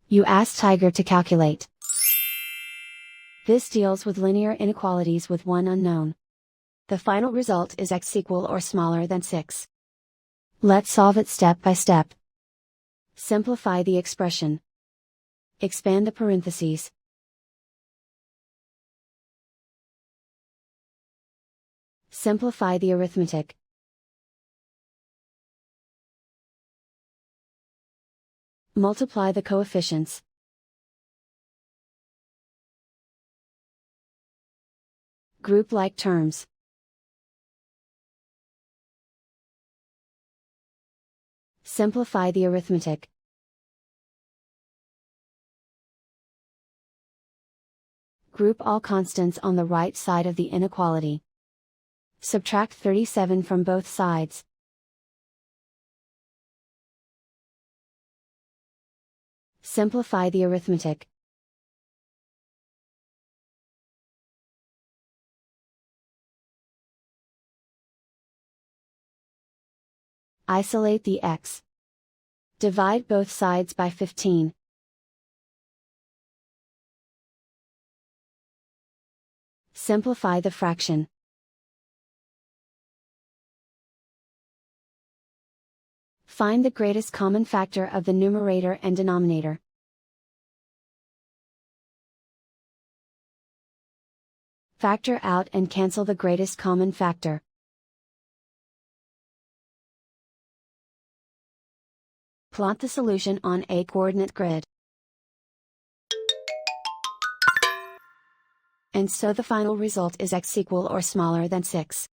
You ask Tiger to calculate. This deals with linear inequalities with one unknown. The final result is x equal or smaller than 6. Let's solve it step by step. Simplify the expression. Expand the parentheses. Simplify the arithmetic. Multiply the coefficients. Group like terms. Simplify the arithmetic. Group all constants on the right side of the inequality. Subtract 37 from both sides. Simplify the arithmetic. Isolate the x. Divide both sides by 15. Simplify the fraction. Find the greatest common factor of the numerator and denominator. Factor out and cancel the greatest common factor. Plot the solution on a coordinate grid. And so the final result is x equal or smaller than 6.